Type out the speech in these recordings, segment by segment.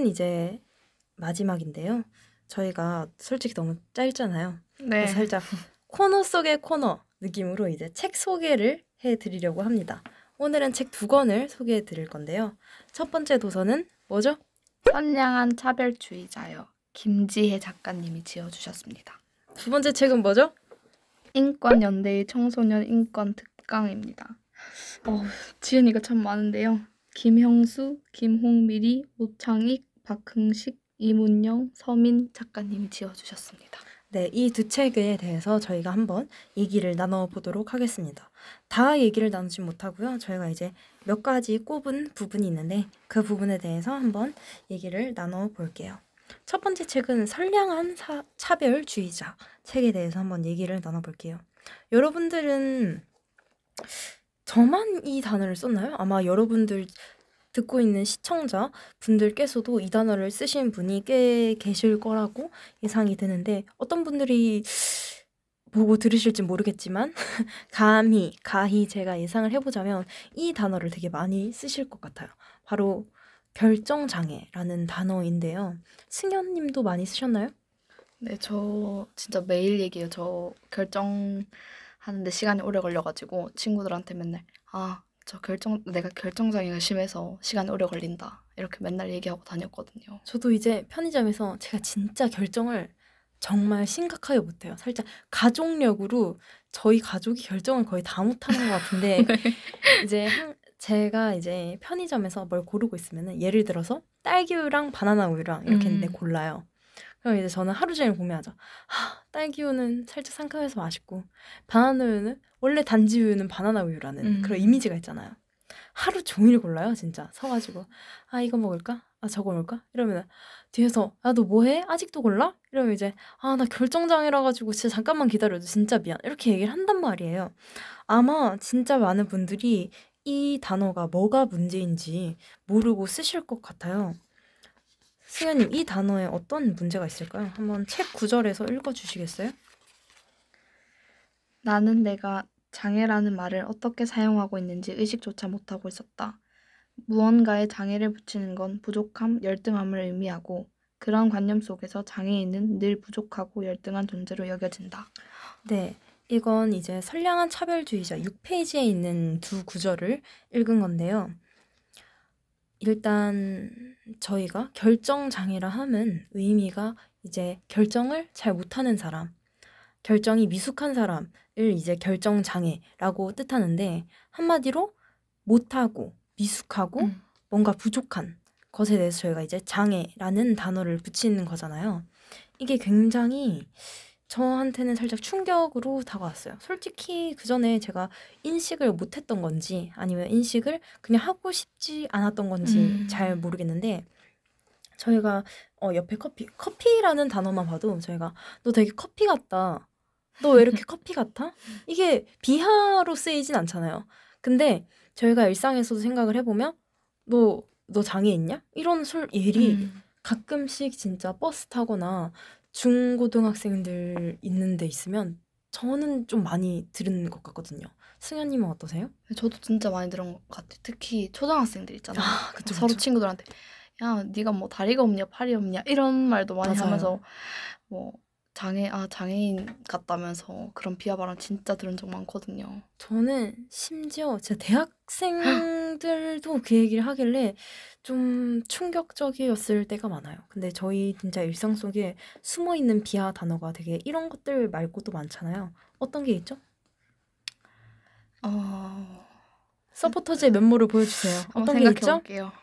오늘은 이제 마지막인데요. 저희가 솔직히 너무 짧잖아요. 네. 그래서 살짝 코너 속의 코너 느낌으로 이제 책 소개를 해드리려고 합니다. 오늘은 책 2권을 소개해드릴 건데요. 첫 번째 도서는 뭐죠? 선량한 차별주의자요. 김지혜 작가님이 지어주셨습니다. 두 번째 책은 뭐죠? 인권연대의 청소년 인권 특강입니다. 지은이가 참 많은데요. 김형수, 김홍미리, 오창익, 박흥식, 이문영, 서민 작가님이 지어주셨습니다. 네, 이 두 책에 대해서 저희가 한번 얘기를 나눠보도록 하겠습니다. 다 얘기를 나누지 못하고요. 저희가 이제 몇 가지 꼽은 부분이 있는데 그 부분에 대해서 한번 얘기를 나눠볼게요. 첫 번째 책은 선량한 차별주의자 책에 대해서 한번 얘기를 나눠볼게요. 여러분들은 저만 이 단어를 썼나요? 아마 여러분들 듣고 있는 시청자 분들께서도 이 단어를 쓰신 분이 꽤 계실 거라고 예상이 되는데 어떤 분들이 보고 들으실지 모르겠지만 가히 제가 예상을 해보자면 이 단어를 되게 많이 쓰실 것 같아요. 바로 결정장애라는 단어인데요. 승현님도 많이 쓰셨나요? 네, 저 진짜 매일 얘기해요. 저 결정하는데 시간이 오래 걸려가지고 친구들한테 맨날 내가 결정장애가 심해서 시간이 오래 걸린다. 이렇게 맨날 얘기하고 다녔거든요. 저도 이제 편의점에서 제가 진짜 결정을 정말 심각하게 못해요. 살짝 가족력으로 저희 가족이 결정을 거의 다 못하는 것 같은데 이제 제가 이제 편의점에서 뭘 고르고 있으면은 예를 들어서 딸기우유랑 바나나 우유랑 이렇게 있는데 골라요. 그럼 이제 저는 하루 종일 고민하죠. 딸기우유는 살짝 상큼해서 맛있고 바나나 우유는 원래 단지 우유는 바나나 우유라는 그런 이미지가 있잖아요. 하루 종일 골라요, 진짜. 서가지고 이거 먹을까? 저거 먹을까? 이러면 뒤에서 야, 너 뭐해? 아직도 골라? 이러면 이제 나 결정장애라 가지고 진짜 잠깐만 기다려줘. 진짜 미안. 이렇게 얘기를 한단 말이에요. 아마 진짜 많은 분들이 이 단어가 뭐가 문제인지 모르고 쓰실 것 같아요. 승현님, 이 단어에 어떤 문제가 있을까요? 한번 책 구절에서 읽어주시겠어요? 나는 내가 장애라는 말을 어떻게 사용하고 있는지 의식조차 못하고 있었다. 무언가에 장애를 붙이는 건 부족함, 열등함을 의미하고 그런 관념 속에서 장애인은 늘 부족하고 열등한 존재로 여겨진다. 네, 이건 이제 선량한 차별주의자 6페이지에 있는 두 구절을 읽은 건데요. 일단 저희가 결정장애라 함은 의미가 이제 결정을 잘 못하는 사람, 결정이 미숙한 사람을 이제 결정장애라고 뜻하는데 한마디로 못하고 미숙하고 뭔가 부족한 것에 대해서 저희가 이제 장애라는 단어를 붙이는 거잖아요. 이게 굉장히 저한테는 살짝 충격으로 다가왔어요. 솔직히 그전에 제가 인식을 못했던 건지 아니면 인식을 그냥 하고 싶지 않았던 건지 잘 모르겠는데 저희가 옆에 커피라는 단어만 봐도 저희가 너 되게 커피 같다. 너 왜 이렇게 커피 같아? 이게 비하로 쓰이진 않잖아요. 근데 저희가 일상에서도 생각을 해보면 너 장애 있냐? 이런 일이 가끔씩 진짜 버스 타거나 중고등학생들 있는 데 있으면 저는 좀 많이 들은 것 같거든요. 승현님은 어떠세요? 저도 진짜 많이 들은 것 같아요. 특히 초등학생들 있잖아요. 그쵸, 서로 그쵸. 친구들한테 야, 네가 뭐 다리가 없냐, 팔이 없냐 이런 말도 많이 맞아요. 하면서 뭐 장애인 같다면서 그런 비하 발언 진짜 들은 적 많거든요. 저는 심지어 제 대학생들도 그 얘기를 하길래 좀 충격적이었을 때가 많아요. 근데 저희 진짜 일상 속에 숨어있는 비하 단어가 되게 이런 것들 말고도 많잖아요. 어떤 게 있죠? 서포터즈의 면모를 보여주세요. 어떤 게 있죠? 생각해볼게요.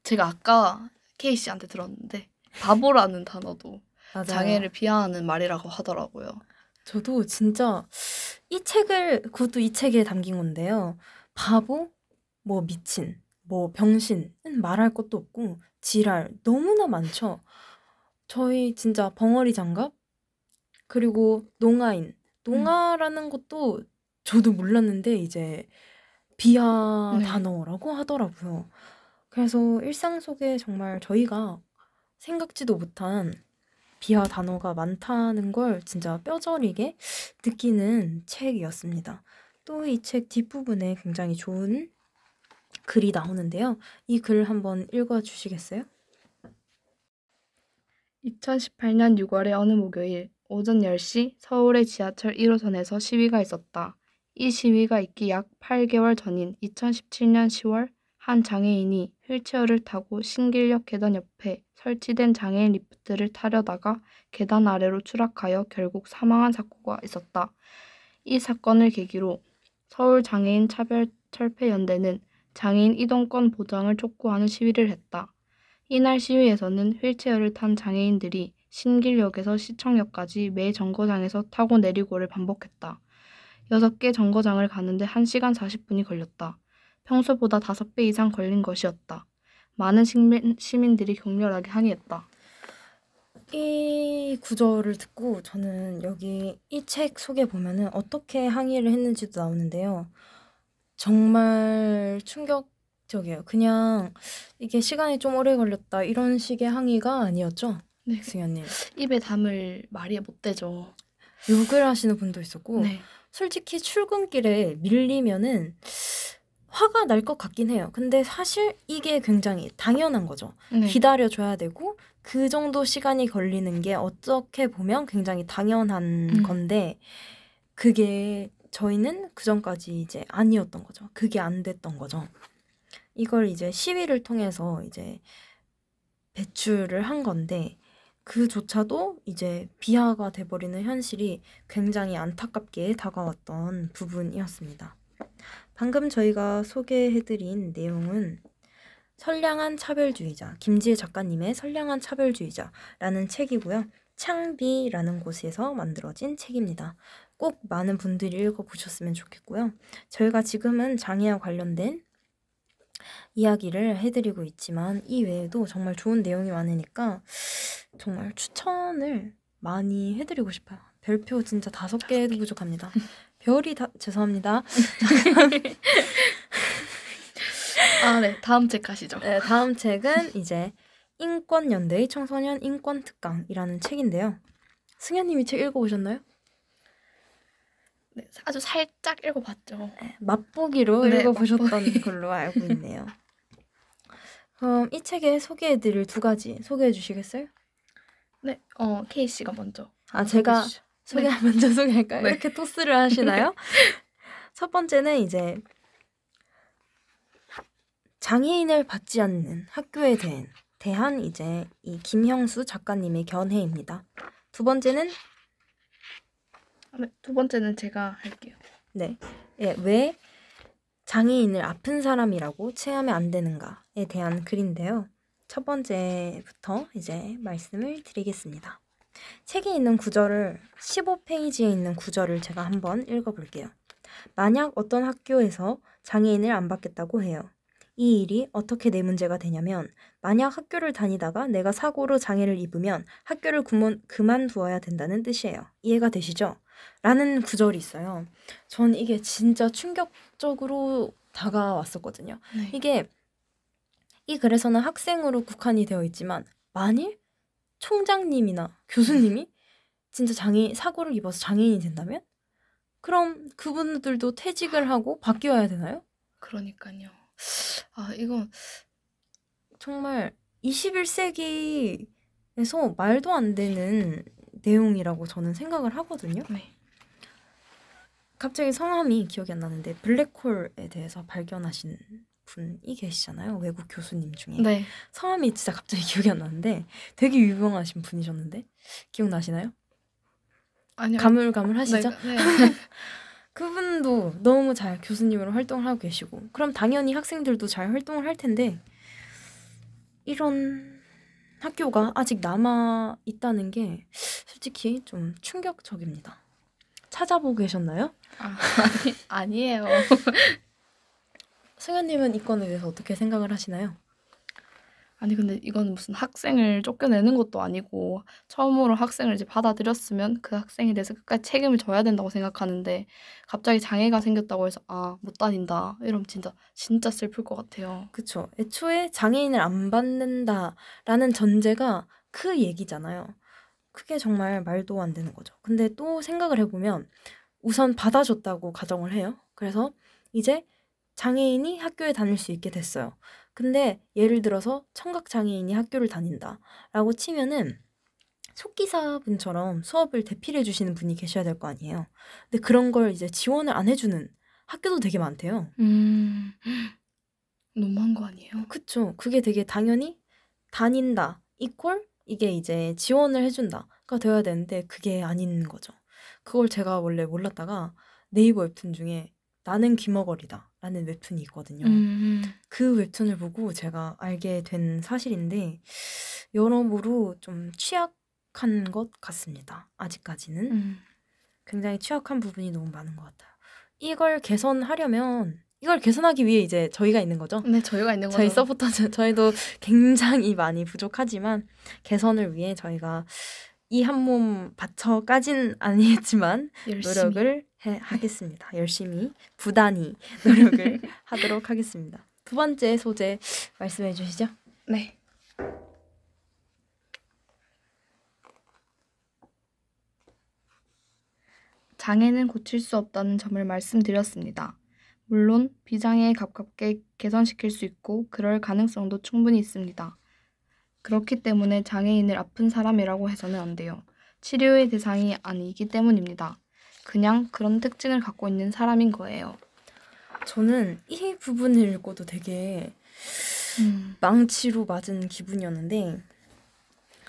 제가 아까 케이 씨한테 들었는데 바보라는 단어도 맞아요. 장애를 비하하는 말이라고 하더라고요. 저도 진짜 그것도 이 책에 담긴 건데요. 바보, 뭐 미친, 뭐 병신은 말할 것도 없고 지랄 너무나 많죠. 저희 진짜 벙어리 장갑 그리고 농아라는 것도 저도 몰랐는데 이제 비하 네. 단어라고 하더라고요. 그래서 일상 속에 정말 저희가 생각지도 못한 비하 단어가 많다는 걸 진짜 뼈저리게 느끼는 책이었습니다. 또 이 책 뒷부분에 굉장히 좋은 글이 나오는데요. 이 글 한번 읽어주시겠어요? 2018년 6월의 어느 목요일 오전 10시 서울의 지하철 1호선에서 시위가 있었다. 이 시위가 있기 약 8개월 전인 2017년 10월 한 장애인이 휠체어를 타고 신길역 계단 옆에 설치된 장애인 리프트를 타려다가 계단 아래로 추락하여 결국 사망한 사고가 있었다. 이 사건을 계기로 서울장애인 차별철폐연대는 장애인 이동권 보장을 촉구하는 시위를 했다. 이날 시위에서는 휠체어를 탄 장애인들이 신길역에서 시청역까지 매 정거장에서 타고 내리고를 반복했다. 6개 정거장을 가는데 1시간 40분이 걸렸다. 평소보다 5배 이상 걸린 것이었다. 많은 시민들이 격렬하게 항의했다. 이 구절을 듣고 저는 여기 이 책 속에 보면은 어떻게 항의를 했는지도 나오는데요. 정말 충격적이에요. 그냥 이게 시간이 좀 오래 걸렸다 이런 식의 항의가 아니었죠? 네. 승현님. 입에 담을 말이 못 되죠. 욕을 하시는 분도 있었고 네. 솔직히 출근길에 밀리면은 화가 날 것 같긴 해요. 근데 사실 이게 굉장히 당연한 거죠. 네. 기다려줘야 되고 그 정도 시간이 걸리는 게 어떻게 보면 굉장히 당연한 건데 그게 저희는 그전까지 이제 아니었던 거죠. 그게 안 됐던 거죠. 이걸 이제 시위를 통해서 이제 배출을 한 건데 그조차도 이제 비하가 돼버리는 현실이 굉장히 안타깝게 다가왔던 부분이었습니다. 방금 저희가 소개해드린 내용은 선량한 차별주의자, 김지혜 작가님의 선량한 차별주의자라는 책이고요. 창비라는 곳에서 만들어진 책입니다. 꼭 많은 분들이 읽어보셨으면 좋겠고요. 저희가 지금은 장애와 관련된 이야기를 해드리고 있지만 이 외에도 정말 좋은 내용이 많으니까 정말 추천을 많이 해드리고 싶어요. 별표 진짜 5개 해도 부족합니다. 별이 다 죄송합니다. 네. 다음 책 가시죠. 네, 다음 책은 이제 인권연대의 청소년 인권특강이라는 책인데요. 승현님이 책 읽어보셨나요? 네, 아주 살짝 읽어봤죠. 네, 맛보기로 네, 읽어보셨던 걸로 알고 있네요. 그럼 이 책에 소개해드릴 2가지 소개해 주시겠어요? 네, K씨가 먼저. 제가 먼저 소개할까요? 네. 이렇게 토스를 하시나요? 첫 번째는 이제 장애인을 받지 않는 학교에 대한 이제 이 김형수 작가님의 견해입니다. 두 번째는 네, 두 번째는 제가 할게요. 네, 왜 장애인을 아픈 사람이라고 체하면 안 되는가에 대한 글인데요. 첫 번째부터 이제 말씀을 드리겠습니다. 책에 있는 구절을 15페이지에 있는 구절을 제가 한번 읽어볼게요. 만약 어떤 학교에서 장애인을 안 받겠다고 해요. 이 일이 어떻게 내 문제가 되냐면 만약 학교를 다니다가 내가 사고로 장애를 입으면 학교를 그만두어야 된다는 뜻이에요. 이해가 되시죠? 라는 구절이 있어요. 전 이게 진짜 충격적으로 다가왔었거든요. 네. 이게 이 글에서는 학생으로 국한이 되어 있지만 만일 총장님이나 교수님이 진짜 사고를 입어서 장애인이 된다면? 그럼 그분들도 퇴직을 하고 바뀌어야 되나요? 그러니까요. 이건 정말 21세기에서 말도 안 되는 내용이라고 저는 생각을 하거든요. 네. 갑자기 성함이 기억이 안 나는데 블랙홀에 대해서 발견하신 분이 계시잖아요. 외국 교수님 중에. 네. 성함이 진짜 갑자기 기억이 안 나는데 되게 유명하신 분이셨는데 기억나시나요? 아니요. 가물가물하시죠? 네. 그분도 너무 잘 교수님으로 활동을 하고 계시고 그럼 당연히 학생들도 잘 활동을 할 텐데 이런 학교가 아직 남아 있다는 게 솔직히 좀 충격적입니다. 찾아보고 계셨나요? 아니에요. 승현님은 이 건에 대해서 어떻게 생각을 하시나요? 아니 근데 이건 무슨 학생을 쫓겨내는 것도 아니고 처음으로 학생을 이제 받아들였으면 그 학생에 대해서 끝까지 책임을 져야 된다고 생각하는데 갑자기 장애가 생겼다고 해서 못 다닌다 이러면 진짜 슬플 것 같아요. 그쵸. 애초에 장애인을 안 받는다라는 전제가 그 얘기잖아요. 그게 정말 말도 안 되는 거죠. 근데 또 생각을 해보면 우선 받아줬다고 가정을 해요. 그래서 이제 장애인이 학교에 다닐 수 있게 됐어요. 근데 예를 들어서 청각장애인이 학교를 다닌다라고 치면은 속기사분처럼 수업을 대필해 주시는 분이 계셔야 될 거 아니에요. 근데 그런 걸 이제 지원을 안 해주는 학교도 되게 많대요. 너무한 거 아니에요? 그쵸. 그게 되게 당연히 다닌다 이퀄 이게 이제 지원을 해준다가 되어야 되는데 그게 아닌 거죠. 그걸 제가 원래 몰랐다가 네이버 웹툰 중에 나는 귀머거리다 라는 웹툰이 있거든요. 그 웹툰을 보고 제가 알게 된 사실인데 여러모로 좀 취약한 것 같습니다. 아직까지는. 굉장히 취약한 부분이 너무 많은 것 같아요. 이걸 개선하기 위해 이제 저희가 있는 거죠. 네, 저희가 있는 거죠. 저희 서포터즈 저희도 굉장히 많이 부족하지만 개선을 위해 저희가 이 한 몸 바쳐까진 아니겠지만 노력을 하겠습니다. 열심히 부단히 노력을 하도록 하겠습니다. 두 번째 소재 말씀해 주시죠. 네. 장애는 고칠 수 없다는 점을 말씀드렸습니다. 물론 비장애에 가깝게 개선시킬 수 있고 그럴 가능성도 충분히 있습니다. 그렇기 때문에 장애인을 아픈 사람이라고 해서는 안 돼요. 치료의 대상이 아니기 때문입니다. 그냥 그런 특징을 갖고 있는 사람인 거예요. 저는 이 부분을 읽고도 되게 망치로 맞은 기분이었는데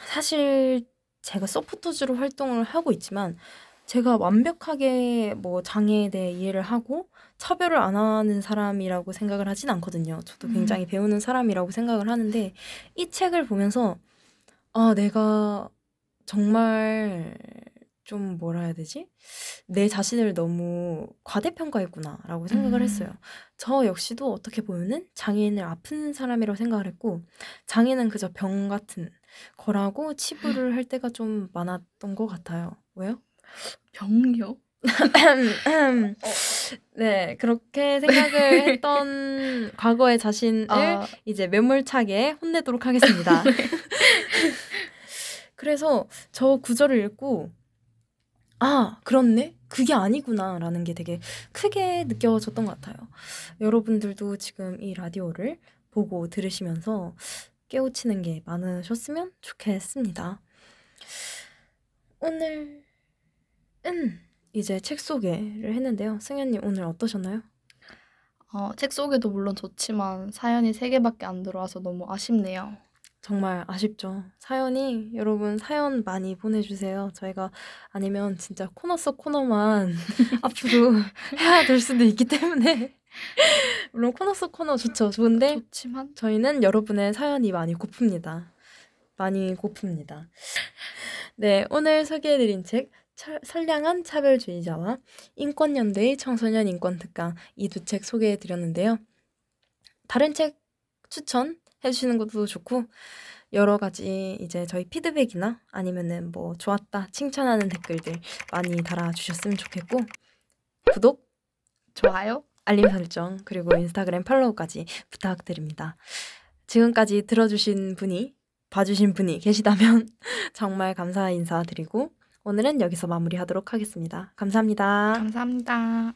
사실 제가 서포터즈로 활동을 하고 있지만 제가 완벽하게 뭐 장애에 대해 이해를 하고 차별을 안 하는 사람이라고 생각을 하진 않거든요. 저도 굉장히 배우는 사람이라고 생각을 하는데 이 책을 보면서 내가 정말 좀 뭐라 해야 되지? 내 자신을 너무 과대평가했구나라고 생각을 했어요. 저 역시도 어떻게 보면은 장애인을 아픈 사람이라고 생각을 했고 장애는 그저 병 같은 거라고 치부를 할 때가 좀 많았던 것 같아요. 왜요? 병이요? 네, 그렇게 생각을 했던 과거의 자신을 이제 매몰차게 혼내도록 하겠습니다. 그래서 저 구절을 읽고 그렇네? 그게 아니구나 라는 게 되게 크게 느껴졌던 것 같아요. 여러분들도 지금 이 라디오를 보고 들으시면서 깨우치는 게 많으셨으면 좋겠습니다. 오늘은 이제 책 소개를 했는데요. 승현님 오늘 어떠셨나요? 책 소개도 물론 좋지만 사연이 3개밖에 안 들어와서 너무 아쉽네요. 정말 아쉽죠. 여러분 사연 많이 보내주세요. 저희가 아니면 진짜 코너 속 코너만 앞으로 해야 될 수도 있기 때문에 물론 코너 속 코너 좋은데 좋지만 저희는 여러분의 사연이 많이 고픕니다. 네, 오늘 소개해드린 책 선량한 차별주의자와 인권연대의 청소년 인권특강 이 두 책 소개해드렸는데요. 다른 책 추천해주시는 것도 좋고 여러 가지 이제 저희 피드백이나 아니면은 뭐 좋았다 칭찬하는 댓글들 많이 달아주셨으면 좋겠고 구독, 좋아요, 알림 설정 그리고 인스타그램 팔로우까지 부탁드립니다. 지금까지 봐주신 분이 계시다면 정말 감사 인사드리고 오늘은 여기서 마무리하도록 하겠습니다. 감사합니다. 감사합니다.